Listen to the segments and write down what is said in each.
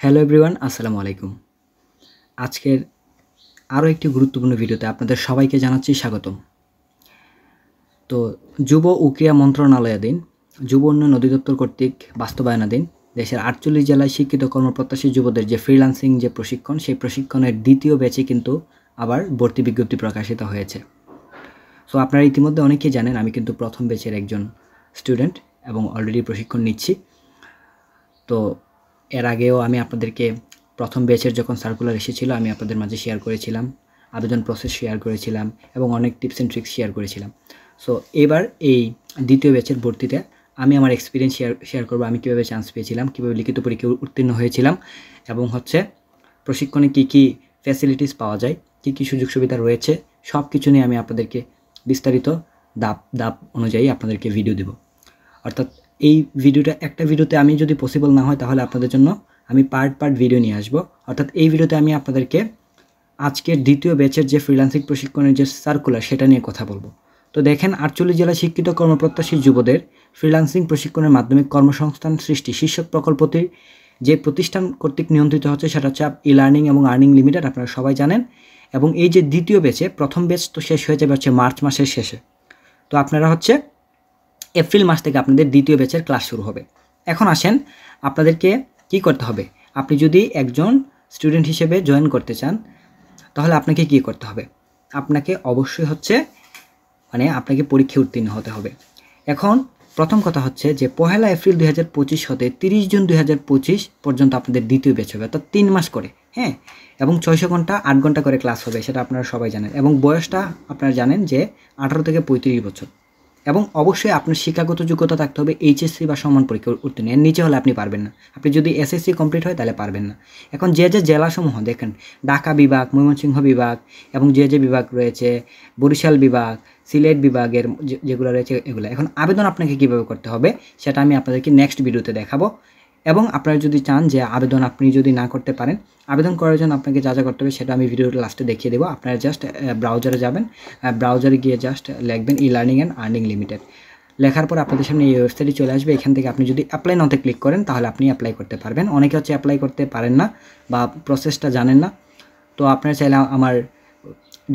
Hello everyone, আসসালামু আলাইকুম। আজকের আরও একটি গুরুত্বপূর্ণ ভিডিওতে আপনাদের সবাইকে জানাচ্ছি স্বাগতম। তো যুব ও ক্রীড়া মন্ত্রণালয়াধীন যুব উন্নয়ন অধিদপ্তর কর্তৃক বাস্তবায়নাধীন দেশের ৪৮ জেলায় শিক্ষিত কর্মপ্রত্যাশী যুবদের যে ফ্রিল্যান্সিং যে প্রশিক্ষণ, সেই প্রশিক্ষণের দ্বিতীয় ব্যাচে কিন্তু আবার ভর্তি বিজ্ঞপ্তি প্রকাশিত হয়েছে। সো আপনারা ইতিমধ্যে অনেকেই জানেন আমি কিন্তু প্রথম ব্যাচের একজন স্টুডেন্ট এবং অলরেডি প্রশিক্ষণ নিচ্ছি। তো এর আগেও আমি আপনাদেরকে প্রথম ব্যাচের যখন সার্কুলার এসেছিল আমি আপনাদের মাঝে শেয়ার করেছিলাম, আবেদন প্রসেস শেয়ার করেছিলাম এবং অনেক টিপস অ্যান্ড ট্রিক্স শেয়ার করেছিলাম। সো এবার এই দ্বিতীয় ব্যাচের ভর্তিতে আমি আমার এক্সপিরিয়েন্স শেয়ার করবো, আমি কীভাবে চান্স পেয়েছিলাম, কীভাবে লিখিত পরীক্ষায় উত্তীর্ণ হয়েছিলাম এবং প্রশিক্ষণে কী কী ফ্যাসিলিটিস পাওয়া যায়, কী কী সুযোগ সুবিধা রয়েছে, সব কিছু নিয়ে আমি আপনাদেরকে বিস্তারিত ধাপ অনুযায়ী আপনাদেরকে ভিডিও দেব। অর্থাৎ এই ভিডিওটা একটা ভিডিওতে আমি যদি পসিবল না হয় তাহলে আপনাদের জন্য আমি পার্ট ভিডিও নিয়ে আসবো। অর্থাৎ এই ভিডিওতে আমি আপনাদেরকে আজকের দ্বিতীয় ব্যাচের যে ফ্রিল্যান্সিং প্রশিক্ষণের যে সার্কুলার সেটা নিয়ে কথা বলবো। তো দেখেন, ৪৮ জেলা শিক্ষিত কর্মপ্রত্যাশী যুবদের ফ্রিল্যান্সিং প্রশিক্ষণের মাধ্যমে কর্মসংস্থান সৃষ্টি শীর্ষক প্রকল্পটি যে প্রতিষ্ঠান কর্তৃক নিয়ন্ত্রিত হচ্ছে সেটা হচ্ছে ই-লার্নিং এবং আর্নিং লিমিটেড, আপনারা সবাই জানেন। এবং এই যে দ্বিতীয় ব্যাচে, প্রথম ব্যাচ তো শেষ হয়ে যাবে হচ্ছে মার্চ মাসের শেষে, তো আপনারা হচ্ছে এপ্রিল মাস থেকে আপনাদের দ্বিতীয় ব্যাচের ক্লাস শুরু হবে। এখন আসেন আপনাদেরকে কি করতে হবে। আপনি যদি একজন স্টুডেন্ট হিসেবে জয়েন করতে চান তাহলে আপনাকে কি করতে হবে, আপনাকে অবশ্যই আপনাকে পরীক্ষা উত্তীর্ণ হতে হবে। এখন প্রথম কথা হচ্ছে যে 1 এপ্রিল 2025 হতে 30 জুন 2025 পর্যন্ত আপনাদের দ্বিতীয় ব্যাচ হবে, অর্থাৎ 3 মাস করে, হ্যাঁ। এবং 600 ঘন্টা 8 ঘন্টা করে ক্লাস হবে, সেটা আপনারা সবাই জানেন। এবং বয়সটা আপনারা জানেন যে 18 থেকে 35 বছর। এবং অবশ্যই আপনার শিক্ষাগত যোগ্যতা থাকতে হবে এইচএসসি বা সমান পরীক্ষা উত্তীর্ণ, এর নিচে হলে আপনি পারবেন না। আপনি যদি এসএসসি কমপ্লিট হয় তাহলে পারবেন না। এখন যে জেলাসমূহ দেখেন, ঢাকা বিভাগ, ময়মনসিংহ বিভাগ এবং যে বিভাগ রয়েছে, বরিশাল বিভাগ, সিলেট বিভাগের যেগুলো রয়েছে এগুলো। এখন আবেদন আপনাকে কীভাবে করতে হবে সেটা আমি আপনাদেরকে নেক্সট ভিডিওতে দেখাবো। এবং আপনারা যদি চান যে আবেদন আপনি যদি না করতে পারেন, আবেদন করার জন্য আপনাকে যা করতে হবে সেটা আমি ভিডিওর লাস্টে দেখিয়ে দেবো। আপনারা জাস্ট ব্রাউজারে যাবেন, ব্রাউজারে গিয়ে জাস্ট লিখবেন ই-লার্নিং অ্যান্ড আর্নিং লিমিটেড। লেখার পর আপনাদের সামনে এই ওয়েবসাইটে চলে আসবে। এখান থেকে আপনি যদি অ্যাপ্লাই নাওতে ক্লিক করেন তাহলে আপনি অ্যাপ্লাই করতে পারবেন। অনেকে হচ্ছে অ্যাপ্লাই করতে পারেন না বা প্রসেসটা জানেন না, তো আপনারা চাইলে আমার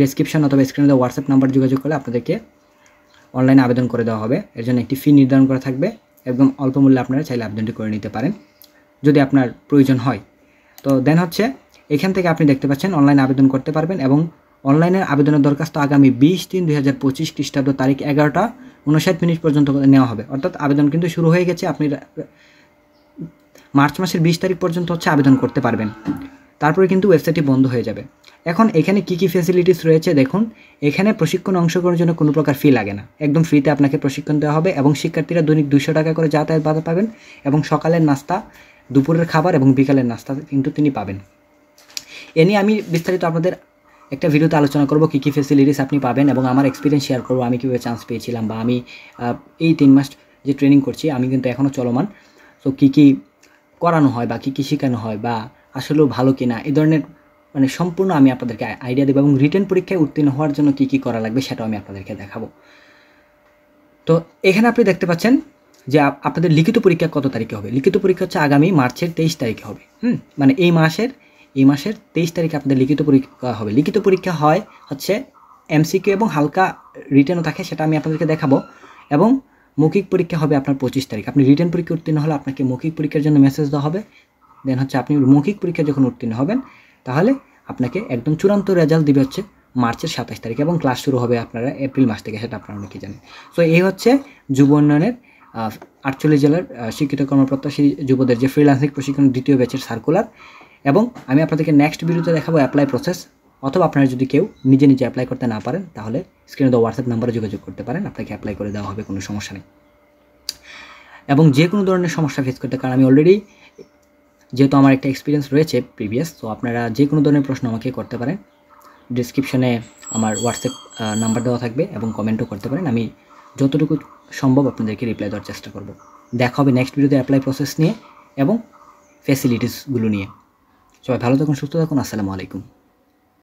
ডেসক্রিপশন অথবা স্ক্রিনে দেওয়া হোয়াটসঅ্যাপ নাম্বার যোগাযোগ করলে আপনাদেরকে অনলাইনে আবেদন করে দেওয়া হবে। এর জন্য একটি ফি নির্ধারণ করা থাকবে, একদম অল্প মূল্যে আপনারা চাইলে আবেদনটি করে নিতে পারেন যদি আপনার প্রয়োজন হয়। তো দেন হচ্ছে এখান থেকে আপনি দেখতে পাচ্ছেন অনলাইনে আবেদন করতে পারবেন। এবং অনলাইনের আবেদনের দরখাস্ত আগামী 20/3/2025 খ্রিস্টাব্দ তারিখ 11:59 পর্যন্ত নেওয়া হবে। অর্থাৎ আবেদন কিন্তু শুরু হয়ে গেছে, আপনি মার্চ মাসের 20 তারিখ পর্যন্ত হচ্ছে আবেদন করতে পারবেন, তারপরে কিন্তু ওয়েবসাইটটি বন্ধ হয়ে যাবে। এখন এখানে কী কী ফ্যাসিলিটিস রয়েছে দেখুন। এখানে প্রশিক্ষণে অংশগ্রহণের জন্য কোনো প্রকার ফি লাগে না, একদম ফ্রিতে আপনাকে প্রশিক্ষণ দেওয়া হবে। এবং শিক্ষার্থীরা দৈনিক 200 টাকা করে যাতায়াত ভাতা পাবেন এবং সকালের নাস্তা, দুপুরের খাবার এবং বিকালের নাস্তা কিন্তু তিনি পাবেন। এ নিয়ে আমি বিস্তারিত আপনাদের একটা ভিডিওতে আলোচনা করব কী কী ফ্যাসিলিটিস আপনি পাবেন এবং আমার এক্সপিরিয়েন্স শেয়ার করবো, আমি কীভাবে চান্স পেয়েছিলাম বা আমি এই 3 মাস যে ট্রেনিং করছি আমি কিন্তু এখনও চলমান। তো কী কী করানো হয় বা কী কী শেখানো হয় বা আসলেও ভালো কিনা, এই ধরনের সম্পূর্ণ আমি আপনাদেরকে আইডিয়া দেবো। এবং রিটেন পরীক্ষায় উত্তীর্ণ হওয়ার জন্য কী কী করা লাগবে সেটাও আমি আপনাদেরকে দেখাবো। তো এখানে আপনি দেখতে পাচ্ছেন যে আপনাদের লিখিত পরীক্ষা কত তারিখে হবে। লিখিত পরীক্ষা হচ্ছে আগামী মার্চের 23 তারিখে হবে। এই মাসের 23 তারিখে আপনাদের লিখিত পরীক্ষা হবে। লিখিত পরীক্ষা হয় হচ্ছে এমসিকিউ এবং হালকা রিটেনও থাকে, সেটা আমি আপনাদেরকে দেখাবো। এবং মৌখিক পরীক্ষা হবে আপনার 25 তারিখ। আপনি রিটেন পরীক্ষা উত্তীর্ণ হলে আপনাকে মৌখিক পরীক্ষার জন্য মেসেজ দেওয়া হবে। দেন হচ্ছে আপনি মৌখিক পরীক্ষা যখন উত্তীর্ণ হবেন তাহলে আপনাকে একদম চূড়ান্ত রেজাল্ট দিবে হচ্ছে মার্চের 27 তারিখে এবং ক্লাস শুরু হবে আপনারা এপ্রিল মাস থেকে, সেটা আপনারা অনেকেই জানেন। সো এই হচ্ছে যুব উন্নয়নের ৪৮ জেলার শিক্ষিত কর্মপ্রত্যাশী যুবদের যে ফ্রিল্যান্সিং প্রশিক্ষণ দ্বিতীয় ব্যাচের সার্কুলার। এবং আমি আপনাদেরকে নেক্সট ভিডিওতে দেখাবো অ্যাপ্লাই প্রসেস। অথবা আপনারা যদি কেউ নিজে অ্যাপ্লাই করতে না পারেন তাহলে স্ক্রিনে দেওয়া হোয়াটসঅ্যাপ নাম্বারে যোগাযোগ করতে পারেন, আপনাকে অ্যাপ্লাই করে দেওয়া হবে, কোনো সমস্যা নেই। এবং যে কোনো ধরনের সমস্যা ফেস করতে, কারণ আমি অলরেডি যেহেতু আমার একটা এক্সপিরিয়েন্স রয়েছে প্রিভিয়াস, তো আপনারা যে কোনো ধরনের প্রশ্ন আমাকে করতে পারেন। ডিসক্রিপশনে আমার হোয়াটসঅ্যাপ নাম্বার দেওয়া থাকবে এবং কমেন্টও করতে পারেন। আমি যতটুকু সম্ভব আপনাদেরকে রিপ্লাই দেওয়ার চেষ্টা করব। দেখা হবে নেক্সট ভিডিওতে অ্যাপ্লাই প্রসেস নিয়ে এবং ফ্যাসিলিটিসগুলো নিয়ে। সবাই ভালো থাকুন, সুস্থ থাকুন। আসসালামু আলাইকুম।